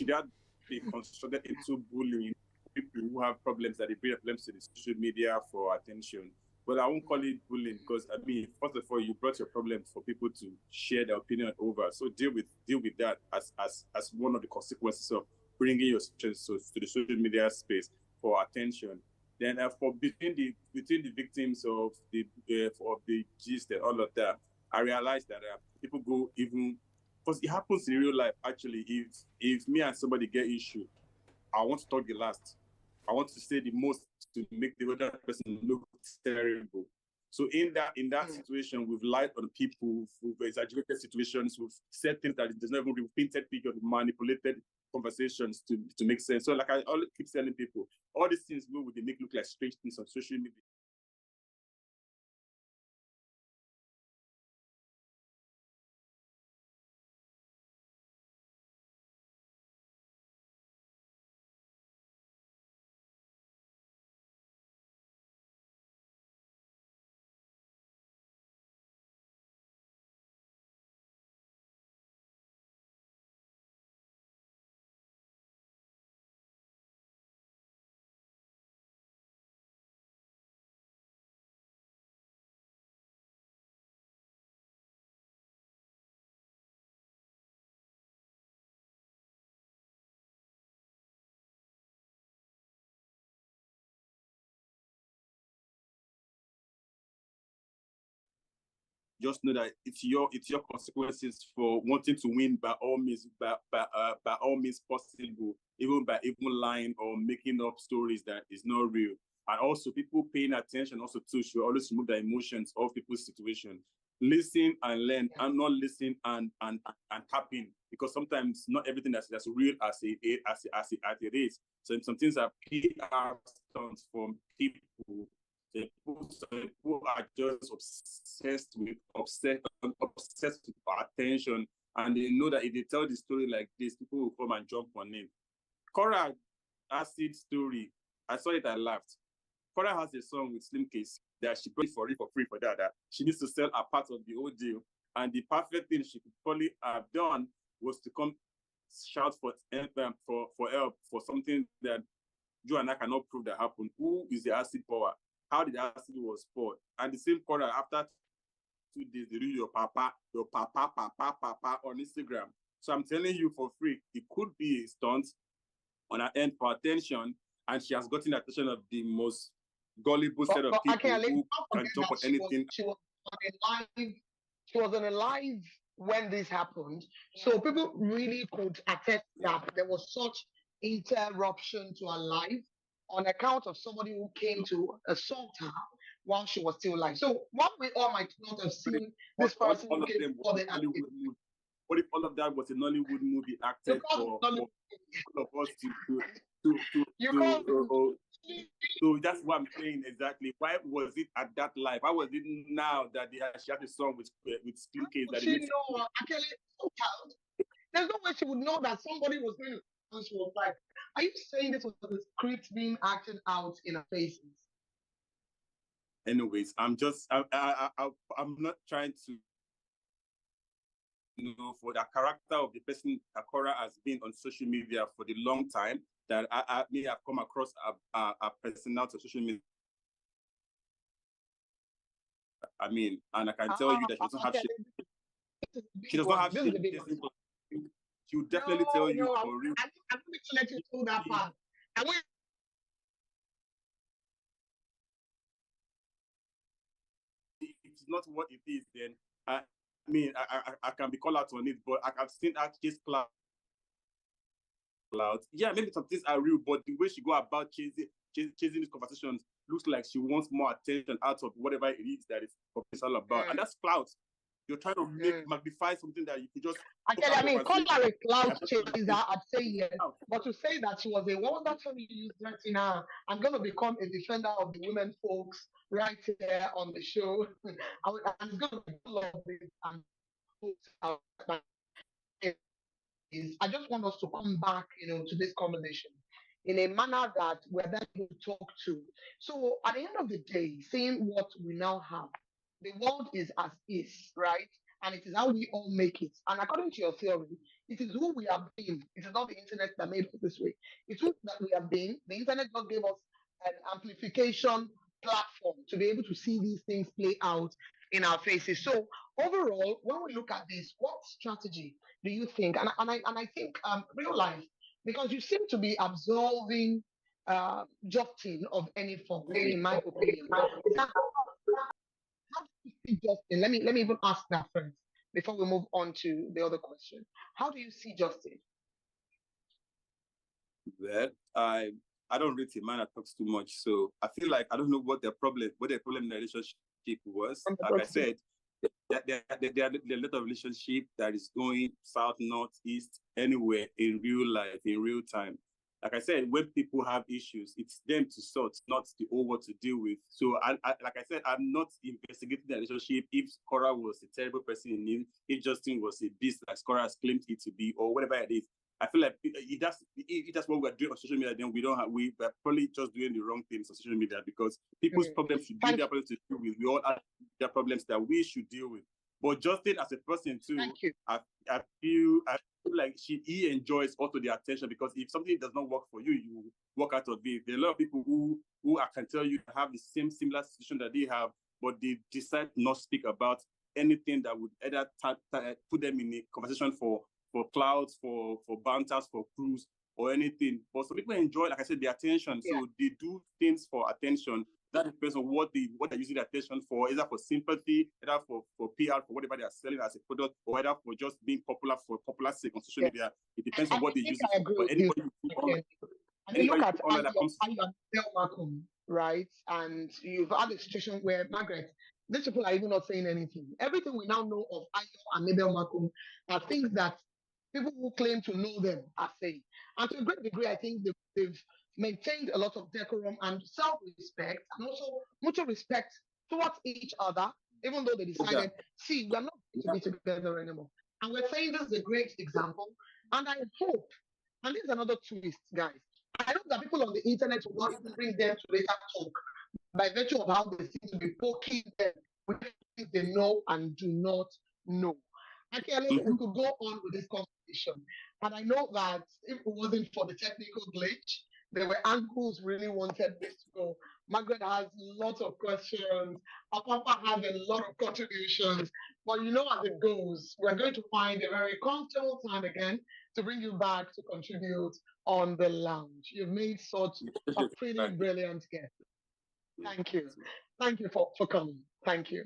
should that be constructed into bullying? People who have problems that they bring problems to the social media for attention. But I won't call it bullying because I mean, first of all, you brought your problem for people to share their opinion over. So deal with that as one of the consequences of bringing your situations to the social media space for attention. Then for between the victims of the gist and all of that, I realized that people go even because it happens in real life. Actually, if me and somebody get issue, I want to talk the last. I want to say the most to make the other person look terrible. So in that situation, we've lied on people, we've exaggerated situations, we've said things that there's never even painted pictures, manipulated conversations to make sense. So like I always keep telling people, all these things they make look like strange things on social media. Just know that it's your consequences for wanting to win by all means possible, even by lying or making up stories that is not real. And also people paying attention also too should always remove the emotions of people's situation. Listen and learn and not listen and tapping, because sometimes not everything that's real as it is. So some things are PR stunts from people. People are just obsessed with attention, and they know that if they tell the story like this, people will come and jump on it. Cora acid story, I saw it, I laughed. Cora has a song with Slim Case that she paid for free for that she needs to sell a part of the whole deal, and the perfect thing she could probably have done was to come shout for help for something that you and I cannot prove that happened. Who is the acid power? How did the acid was poured? And the same Cora, after 2 days, they do your papa on Instagram. So I'm telling you for free, it could be a stunt on her end for attention, and she has gotten the attention of the most gullible set of people who can jump on anything. She was on a live when this happened, so people really could attest that there was such interruption to her life on account of somebody who came to assault her while she was still alive. So what we all might not have seen this person who came for the Hollywood. What if all of that was a Nollywood movie acted for all of us so that's what I'm saying exactly. Why was it at that live? Why was it now that she had a song with Slim Case? There's no way she would know that somebody was going to. She was like, "Are you saying this was the script being acted out in her faces?" Anyways, I'm not trying to for the character of the person Akora has been on social media for the long time that I may have come across a personality on social media. I mean, and I can tell you that she doesn't have shit. She does not have shit. She will definitely tell you for real. I'm going to let you through that part. If it's not what it is, then I mean, I can be called out on it, but I've seen her chase cloud. Yeah, maybe some things are real, but the way she go about chasing these conversations looks like she wants more attention out of whatever it is that it's all about. And that's clout. You're trying to magnify something that you could just... I mean, call her a clout chaser, I'd say yes. But to say that she was a wonderful you threatening her, I'm going to become a defender of the women folks right here on the show. And it's going to be full of this. I just want us to come back, to this conversation in a manner that we're then able to talk to. So at the end of the day, seeing what we now have, the world is as is, right? And it is how we all make it. And according to your theory, It is who we have been. It is not the internet that made us this way. It's who that we have been. The internet just gave us an amplification platform to be able to see these things play out in our faces. So overall, when we look at this, what strategy do you think? And I think real life, because you seem to be absolving Justin of any fault, in my opinion. Now, how do you see Justin? Let me even ask that first before we move on to the other question. How do you see Justin? Well, I don't rate a man that talks too much, so I feel like I don't know what their problem in the relationship was. Like I said, there are a lot of relationship that is going south, north, east, anywhere in real life, in real time. Like I said, when people have issues, it's them to sort, not the whole world to deal with. So, like I said, I'm not investigating the relationship if Cora was a terrible person in it, if Justin was a beast like Cora has claimed it to be, or whatever it is. I feel like if that's what we're doing on social media, then we're probably just doing the wrong things on social media, because people's problems should be their problems to deal with. We all have their problems that we should deal with. But Justin, as a person too, I feel like he enjoys also the attention, because if something does not work for you, you walk out of it. There are a lot of people who I can tell you have the similar situation that they have, but they decide to not speak about anything that would either put them in a conversation for clouds, for banters, for crews, or anything. But some people enjoy, like I said, the attention. So they do things for attention. That depends on what they're using the attention for, either for sympathy, either for PR, for whatever they are selling as a product, or either for just being popular for popular sake on social media. It depends on what they use it for. But anybody I mean, look at Malcolm, right? And you've had a situation where Margaret, these people are even not saying anything. Everything we now know of Ayo and Mabel Malcolm are things that people who claim to know them are saying. And to a great degree, I think they've maintained a lot of decorum and self-respect, and also mutual respect towards each other, even though they decided, see, we're not going to be together anymore. And we're saying this is a great example. And I hope, and this is another twist, guys. I hope that people on the internet will not even bring them to later talk by virtue of how they seem to be poking them with things they know and do not know. Okay, we could go on with this conversation. And I know that if it wasn't for the technical glitch, there were angles really wanted this to go. Margaret has lots of questions. Papa has a lot of contributions. But you know as it goes, we're going to find a very comfortable time again to bring you back to contribute on the lounge. You've made such a pretty brilliant guest. Thank you. Thank you for coming. Thank you.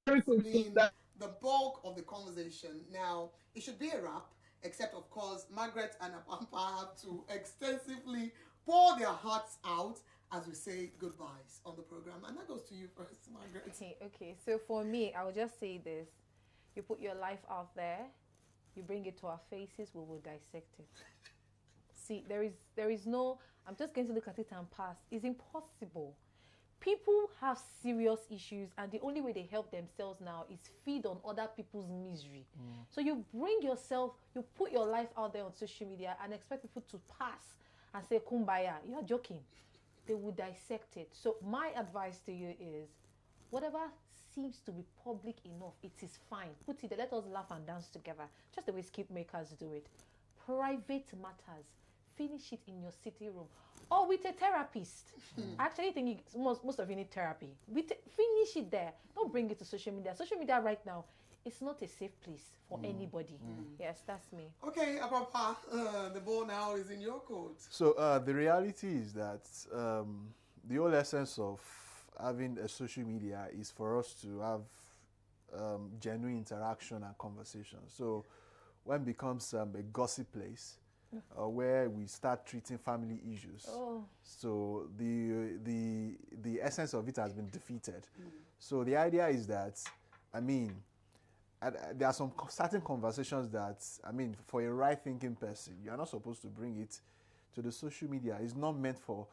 Very quickly, the bulk of the conversation. Now, it should be a wrap, except, of course, Margaret and Apampa have to extensively pour their hearts out as we say goodbyes on the program. And that goes to you first, Margaret. Okay. So for me, I will just say this. You put your life out there, you bring it to our faces, we will dissect it. See, there is no, I'm just going to look at it and pass. It's impossible. People have serious issues, and the only way they help themselves now is feed on other people's misery. So you bring yourself, you put your life out there on social media and expect people to pass and say kumbaya. You're joking. They will dissect it. So my advice to you is, whatever seems to be public enough, it is fine. Put it there. Let us laugh and dance together, just the way skip makers do it. Private matters, finish it in your sitting room or with a therapist. I actually think most of you need therapy. Finish it there. Don't bring it to social media. Social media right now, it's not a safe place for anybody. Yes, that's me. Okay, Apapa, the ball now is in your court. So the reality is that the whole essence of having a social media is for us to have genuine interaction and conversation. So when it becomes a gossip place, where we start treating family issues, so the essence of it has been defeated. So the idea is that, I mean, there are some certain conversations that, I mean, for a right-thinking person, you are not supposed to bring it to the social media. It's not meant for,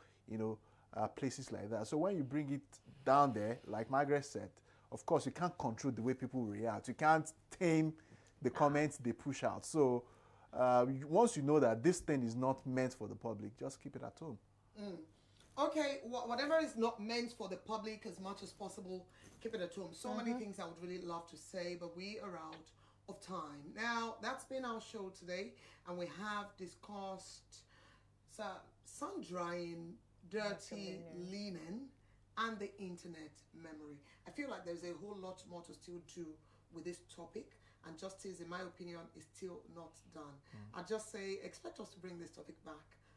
places like that. So when you bring it down there, like Margaret said, of course, you can't control the way people react. You can't tame the comments they push out. So once you know that this thing is not meant for the public, just keep it at home. Okay, whatever is not meant for the public, as much as possible, keep it at home. So many things I would really love to say, but we are out of time. Now, that's been our show today, and we have discussed sun-drying, dirty linen, and the internet memory. I feel like there's a whole lot more to still do with this topic, and justice, in my opinion, is still not done. I just say, expect us to bring this topic back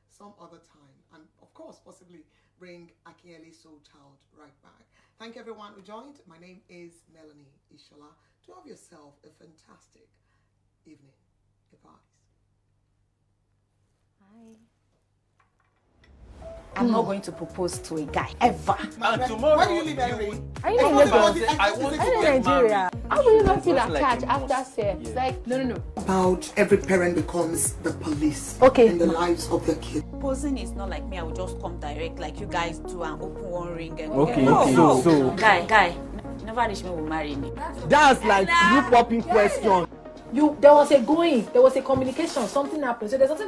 some other time, and of course, possibly bring Akinyele Soul Child right back. Thank everyone who joined. My name is Melanie Ishola. Do have yourself a fantastic evening. Goodbye. Bye. I'm not going to propose to a guy ever. And tomorrow, where do you live, Henry? Are you in Lagos? I want to Are you in get Nigeria? married. How will you not feel Just like attached a after must. sex? Yeah. Like, no. About every parent becomes the police Okay. in the lives of their kids. Proposing is not like me. I will just come direct like you guys do and open one ring. And Okay, no, okay. no. So- Guy, you never reach me will marry me. That's like you popping question. There was a communication, something happened. So there's something